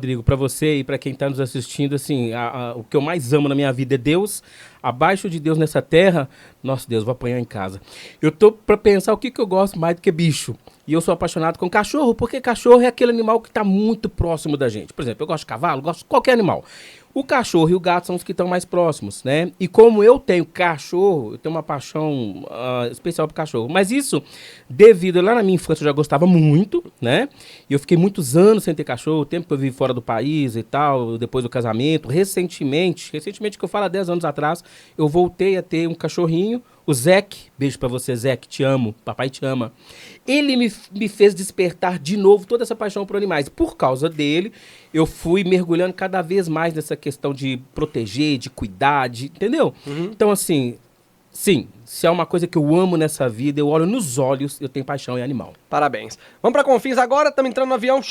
Rodrigo, para você e para quem está nos assistindo, assim, o que eu mais amo na minha vida é Deus. Abaixo de Deus nessa terra, nossa Deus, vou apanhar em casa. Eu tô para pensar o que eu gosto mais do que bicho. E eu sou apaixonado com cachorro, porque cachorro é aquele animal que está muito próximo da gente. Por exemplo, eu gosto de cavalo, gosto de qualquer animal. O cachorro e o gato são os que estão mais próximos, né? E como eu tenho cachorro, eu tenho uma paixão especial por cachorro. Mas isso, devido lá na minha infância, eu já gostava muito, né? E eu fiquei muitos anos sem ter cachorro, o tempo que eu vivi fora do país e tal, depois do casamento. Recentemente que eu falo há 10 anos atrás, eu voltei a ter um cachorrinho, o Zeke. Beijo pra você, Zeke, te amo, papai te ama. Ele me fez despertar de novo toda essa paixão por animais. Por causa dele, eu fui mergulhando cada vez mais nessa questão de proteger, de cuidar, entendeu? Uhum. Então, assim, sim, se é uma coisa que eu amo nessa vida, eu olho nos olhos, eu tenho paixão em animal. Parabéns. Vamos pra Confins agora, estamos entrando no avião.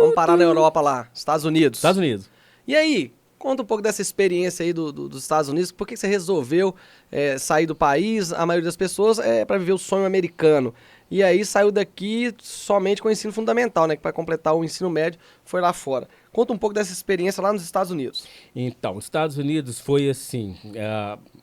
Vamos parar na Europa lá, Estados Unidos. Estados Unidos. E aí, conta um pouco dessa experiência aí dos Estados Unidos. Por que você resolveu sair do país? A maioria das pessoas é para viver o sonho americano. E aí saiu daqui somente com o ensino fundamental, né? Que para completar o ensino médio foi lá fora. Conta um pouco dessa experiência lá nos Estados Unidos. Então, os Estados Unidos foi assim,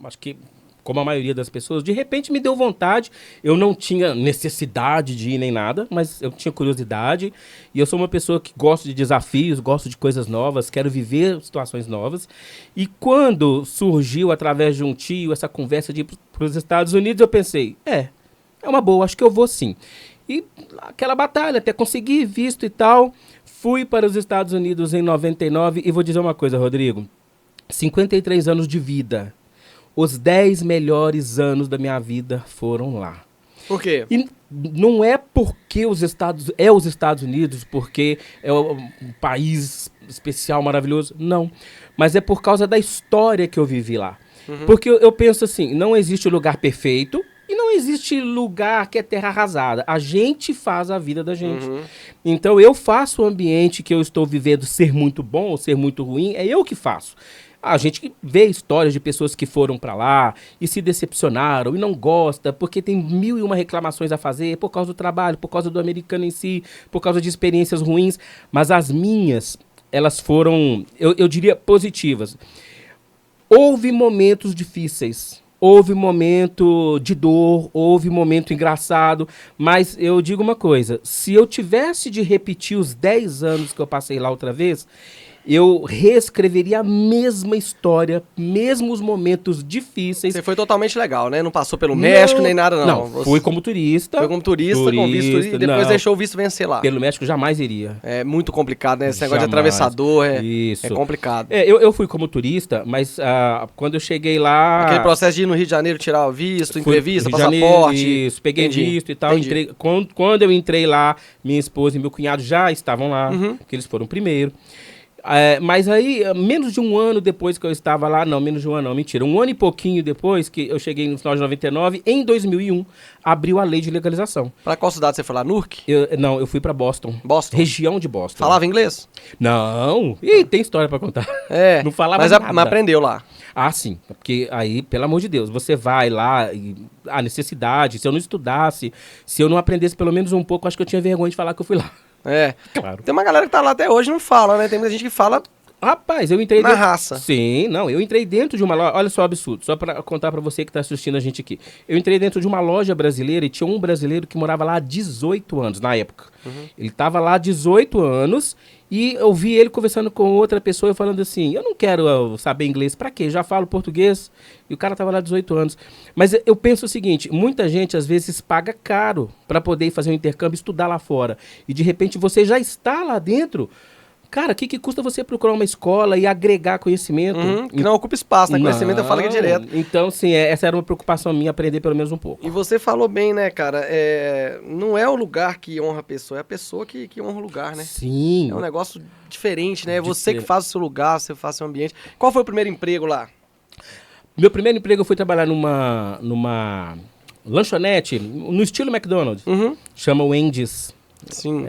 acho que como a maioria das pessoas, de repente me deu vontade. Eu não tinha necessidade de ir nem nada, mas eu tinha curiosidade. E eu sou uma pessoa que gosta de desafios, gosto de coisas novas, quero viver situações novas. E quando surgiu, através de um tio, essa conversa de ir para os Estados Unidos, eu pensei, é uma boa, acho que eu vou sim. E aquela batalha, até conseguir visto e tal, fui para os Estados Unidos em 99 e vou dizer uma coisa, Rodrigo, 53 anos de vida. Os 10 melhores anos da minha vida foram lá. Por quê? E não é porque os Estados Unidos, porque é um país especial, maravilhoso, não. Mas é por causa da história que eu vivi lá. Uhum. Porque eu penso assim, não existe lugar perfeito e não existe lugar que é terra arrasada. A gente faz a vida da gente. Uhum. Então eu faço o ambiente que eu estou vivendo ser muito bom ou ser muito ruim, é eu que faço. A gente vê histórias de pessoas que foram para lá e se decepcionaram e não gosta porque tem 1001 reclamações a fazer por causa do trabalho, por causa do americano em si, por causa de experiências ruins. Mas as minhas, elas foram, eu diria, positivas. Houve momentos difíceis, houve momento de dor, houve momento engraçado, mas eu digo uma coisa, se eu tivesse de repetir os 10 anos que eu passei lá outra vez, eu reescreveria a mesma história, mesmo os momentos difíceis. Você foi totalmente legal, né? Não passou pelo México nem nada, não. Não, fui como turista. Foi como turista com visto e depois não, deixou o visto vencer lá. Pelo México jamais iria. É muito complicado, né? Esse negócio de atravessador é complicado. Eu fui como turista, mas quando eu cheguei lá... Aquele processo de ir no Rio de Janeiro tirar o visto, entrevista, passaporte... Isso, peguei visto e tal. Entrei, quando eu entrei lá, minha esposa e meu cunhado já estavam lá, porque eles foram primeiro. Mas aí, menos de um ano depois que eu estava lá, não, menos de um ano não, mentira, um ano e pouquinho depois que eu cheguei no final de 99, em 2001, abriu a lei de legalização. Pra qual cidade você foi lá? Newark? Não, eu fui pra Boston. Boston? Região de Boston. Falava inglês? Não, tem história pra contar. Não falava nada. Mas aprendeu lá? Ah, sim, porque aí, pelo amor de Deus, você vai lá, e a necessidade, se eu não estudasse, se eu não aprendesse pelo menos um pouco, acho que eu tinha vergonha de falar que eu fui lá. Claro. Tem uma galera que tá lá até hoje e não fala, né? Tem muita gente que fala... Rapaz, eu entrei... Na raça. Sim, não, eu entrei dentro de uma loja... Olha só o absurdo, só pra contar pra você que tá assistindo a gente aqui. Eu entrei dentro de uma loja brasileira e tinha um brasileiro que morava lá há 18 anos, na época. Uhum. Ele tava lá há 18 anos e eu vi ele conversando com outra pessoa e falando assim, eu não quero saber inglês, pra quê? Já falo português. E o cara tava lá há 18 anos. Mas eu penso o seguinte, muita gente às vezes paga caro pra poder fazer um intercâmbio e estudar lá fora. E de repente você já está lá dentro... Cara, o que custa você procurar uma escola e agregar conhecimento? Que não ocupa espaço, né? Conhecimento eu falo aqui direto. Então, sim, essa era uma preocupação minha, aprender pelo menos um pouco. E você falou bem, né, cara? Não é o lugar que honra a pessoa, é a pessoa que honra o lugar, né? Sim. É um negócio diferente, né? É você que faz o seu lugar, você faz o seu ambiente. Qual foi o primeiro emprego lá? Meu primeiro emprego eu fui trabalhar numa lanchonete, no estilo McDonald's. Chama Wendy's. Sim.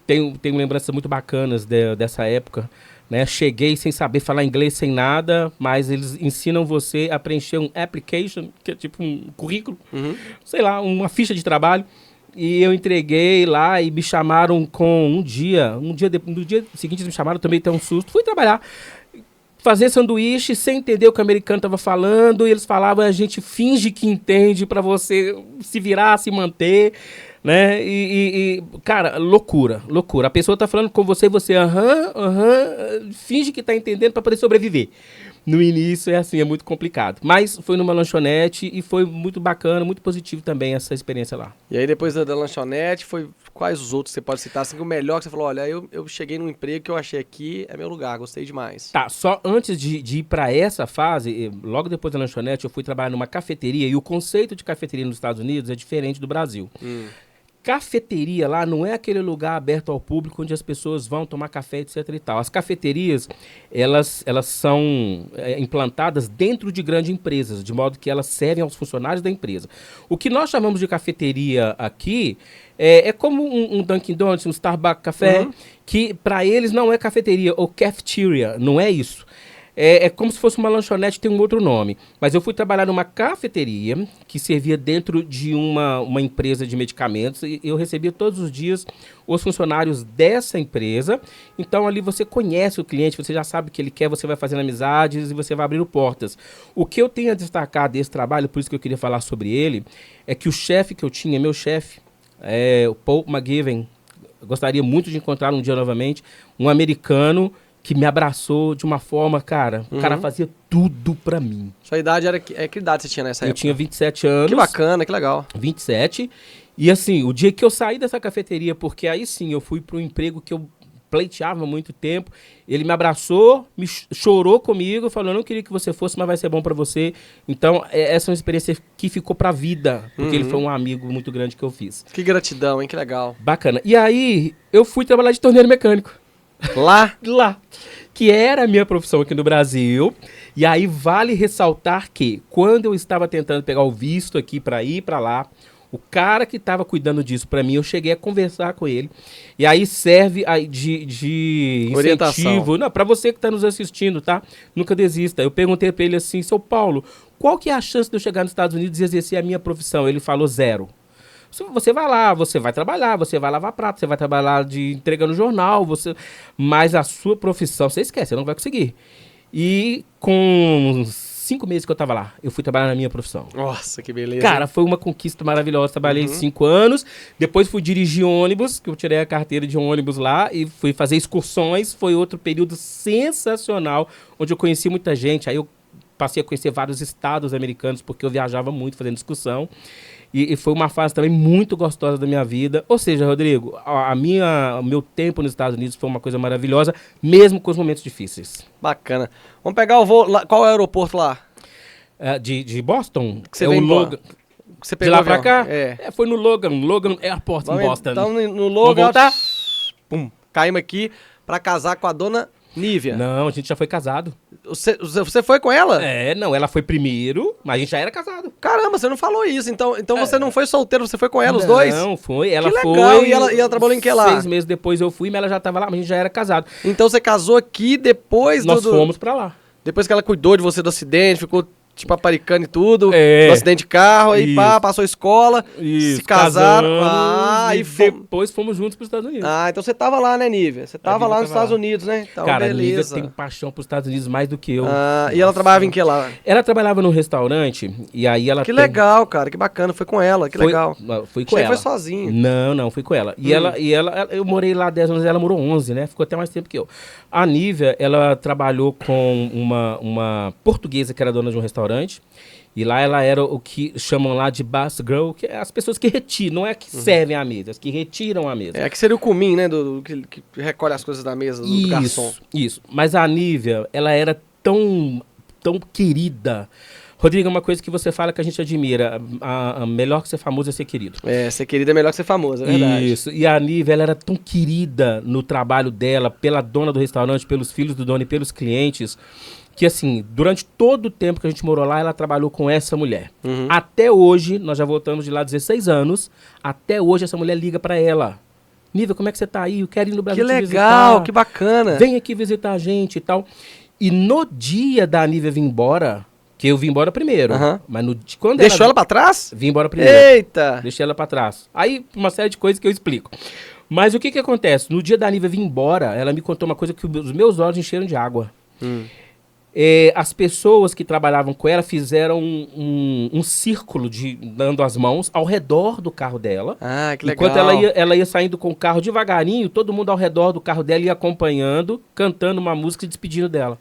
Tenho lembranças muito bacanas dessa época, né? Cheguei sem saber falar inglês, sem nada, mas eles ensinam você a preencher um application, que é tipo um currículo, sei lá, uma ficha de trabalho. E eu entreguei lá e me chamaram com no dia seguinte eles me chamaram, também tem um susto. Fui trabalhar, fazer sanduíche sem entender o que o americano estava falando. E eles falavam, a gente finge que entende para você se virar, se manter, né? Cara, loucura. A pessoa tá falando com você e você, finge que tá entendendo para poder sobreviver. No início é assim, é muito complicado. Mas foi numa lanchonete e foi muito bacana, muito positivo também essa experiência lá. E aí depois da lanchonete, quais os outros você pode citar? Assim, o melhor que você falou, olha, eu cheguei num emprego que eu achei aqui, é meu lugar, gostei demais. Tá, só antes de ir para essa fase, logo depois da lanchonete, eu fui trabalhar numa cafeteria e o conceito de cafeteria nos Estados Unidos é diferente do Brasil. Cafeteria lá não é aquele lugar aberto ao público onde as pessoas vão tomar café, etc e tal. As cafeterias, elas são implantadas dentro de grandes empresas, de modo que elas servem aos funcionários da empresa. O que nós chamamos de cafeteria aqui é como um Dunkin' Donuts, um Starbucks café, que para eles não é cafeteria ou cafeteria, não é isso. É como se fosse uma lanchonete, tem um outro nome. Mas eu fui trabalhar numa cafeteria que servia dentro de uma empresa de medicamentos. E eu recebia todos os dias os funcionários dessa empresa. Então ali você conhece o cliente, você já sabe o que ele quer, você vai fazendo amizades e você vai abrindo portas. O que eu tenho a destacar desse trabalho, por isso que eu queria falar sobre ele, é que o chefe que eu tinha, meu chefe, o Paul McGivern, eu gostaria muito de encontrar um dia novamente, um americano que me abraçou de uma forma, cara, o cara fazia tudo pra mim. Sua idade era que idade você tinha nessa época? Eu tinha 27 anos. Que bacana, que legal. 27. E assim, o dia que eu saí dessa cafeteria, porque aí sim, eu fui pro emprego que eu pleiteava há muito tempo, ele me abraçou, chorou comigo, falou, eu não queria que você fosse, mas vai ser bom pra você. Então, essa é uma experiência que ficou pra vida, porque ele foi um amigo muito grande que eu fiz. Que gratidão, hein? Que legal. Bacana. E aí, eu fui trabalhar de torneiro mecânico. Lá, que era a minha profissão aqui no Brasil. E aí vale ressaltar que quando eu estava tentando pegar o visto aqui para ir para lá, o cara que estava cuidando disso para mim, eu cheguei a conversar com ele. E aí serve aí de incentivo, não, para você que está nos assistindo, tá? Nunca desista. Eu perguntei para ele assim, seu Paulo, qual que é a chance de eu chegar nos Estados Unidos e exercer a minha profissão? Ele falou 0. Você vai lá, você vai trabalhar, você vai lavar prato, você vai trabalhar entregando jornal, mas a sua profissão, você esquece, você não vai conseguir. E com 5 meses que eu tava lá, eu fui trabalhar na minha profissão. Nossa, que beleza. Cara, foi uma conquista maravilhosa. Trabalhei 5 anos, depois fui dirigir ônibus, que eu tirei a carteira de ônibus lá, e fui fazer excursões. Foi outro período sensacional, onde eu conheci muita gente. Aí eu passei a conhecer vários estados americanos, porque eu viajava muito fazendo excursão. E foi uma fase também muito gostosa da minha vida. Ou seja, Rodrigo, o meu tempo nos Estados Unidos foi uma coisa maravilhosa, mesmo com os momentos difíceis. Bacana. Vamos pegar o voo lá. Qual é o aeroporto lá? De Boston? Que você veio o Logan. Você de lá pra cá? Foi no Logan Airport em Boston. Então, no Logan, vamos voltar? Pum, caímos aqui pra casar com a dona Nívia. Não, a gente já foi casado. Você foi com ela? Não, ela foi primeiro, mas a gente já era casado. Caramba, você não falou isso. Então você não foi solteiro, você foi com ela, os dois? Não, foi. Ela que foi. Legal. E ela trabalhou em que lá? 6 meses depois eu fui, mas ela já tava lá, mas a gente já era casado. Então você casou aqui depois Nós fomos pra lá. Depois que ela cuidou de você do acidente, ficou tipo aparicando e tudo, do acidente de carro, aí passou a escola, se casaram. E depois fomos juntos pros Estados Unidos. Então você tava lá, né, Nívia? Você tava lá nos Estados Unidos, né? Então, cara, beleza. A Nívia tem paixão pros Estados Unidos mais do que eu. E ela trabalhava em que lá? Ela trabalhava num restaurante e aí ela... Que legal, cara, que bacana, foi com ela, que legal. Fui com ela. Foi sozinho. Não, fui com ela. E ela, eu morei lá 10 anos, ela morou 11, né? Ficou até mais tempo que eu. A Nívia, ela trabalhou com uma portuguesa que era dona de um restaurante. E lá ela era o que chamam lá de bus girl, que é as pessoas que retiram, não é que servem a mesa, as que retiram a mesa. Que seria o cumim, né, que recolhe as coisas da mesa do garçom. Isso, mas a Nívia, ela era tão querida. Rodrigo, é uma coisa que você fala que a gente admira, a melhor que ser famoso é ser querido. Ser querida é melhor que ser famoso, é verdade. Isso, e a Nívia, ela era tão querida no trabalho dela, pela dona do restaurante, pelos filhos do dono e pelos clientes, que assim, durante todo o tempo que a gente morou lá, ela trabalhou com essa mulher. Até hoje, nós já voltamos de lá 16 anos, até hoje essa mulher liga pra ela. Nívia, como é que você tá aí? Eu quero ir no Brasil te visitar. Que legal, que bacana. Vem aqui visitar a gente e tal. E no dia da Nívia vir embora, Que eu vim embora primeiro. Mas quando deixou ela pra trás? Vim embora primeiro. Eita! Deixei ela pra trás. Aí, uma série de coisas que eu explico. Mas o que acontece? No dia da Nívia vir embora, ela me contou uma coisa que os meus olhos encheram de água. As pessoas que trabalhavam com ela fizeram um círculo dando as mãos ao redor do carro dela. Ah, que legal. Enquanto ela ia saindo com o carro devagarinho, todo mundo ao redor do carro dela ia acompanhando, cantando uma música e despedindo dela.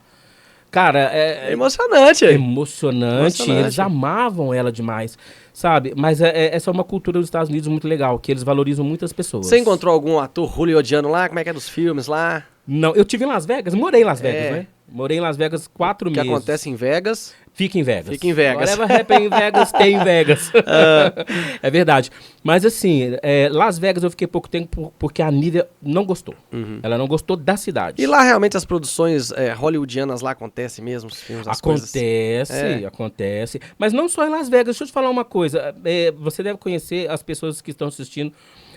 Cara, é emocionante. Emocionante. Eles amavam ela demais, sabe? Mas essa é uma cultura dos Estados Unidos muito legal, que eles valorizam muitas pessoas. Você encontrou algum ator hollywoodiano lá? Como é que é dos filmes lá? Não, eu tive em Las Vegas, morei em Las Vegas, né? Morei em Las Vegas 4 meses. O que acontece em Vegas... Fica em Vegas. Fica em Vegas. Whatever happen em Vegas, tem em Vegas. É verdade. Mas assim, Las Vegas eu fiquei pouco tempo porque a Nívia não gostou. Ela não gostou da cidade. E lá realmente as produções hollywoodianas lá acontecem mesmo? Os filmes, as acontece. Mas não só em Las Vegas. Deixa eu te falar uma coisa. Você deve conhecer, as pessoas que estão assistindo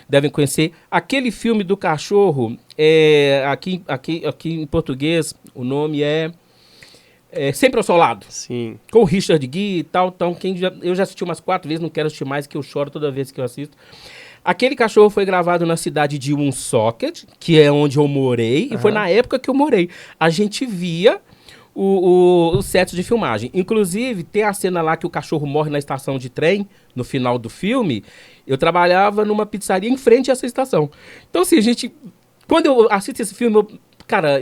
devem conhecer, aquele filme do cachorro, aqui em português, o nome é Sempre ao Seu Lado. Sim. Com o Richard Gere e tal. Então, eu já assisti umas 4 vezes, não quero assistir mais, que eu choro toda vez que eu assisto. Aquele cachorro foi gravado na cidade de Woonsocket, que é onde eu morei, e foi na época que eu morei. A gente via os sets de filmagem. Inclusive, tem a cena lá que o cachorro morre na estação de trem, no final do filme. Eu trabalhava numa pizzaria em frente a essa estação. Então, assim, quando eu assisto esse filme, cara,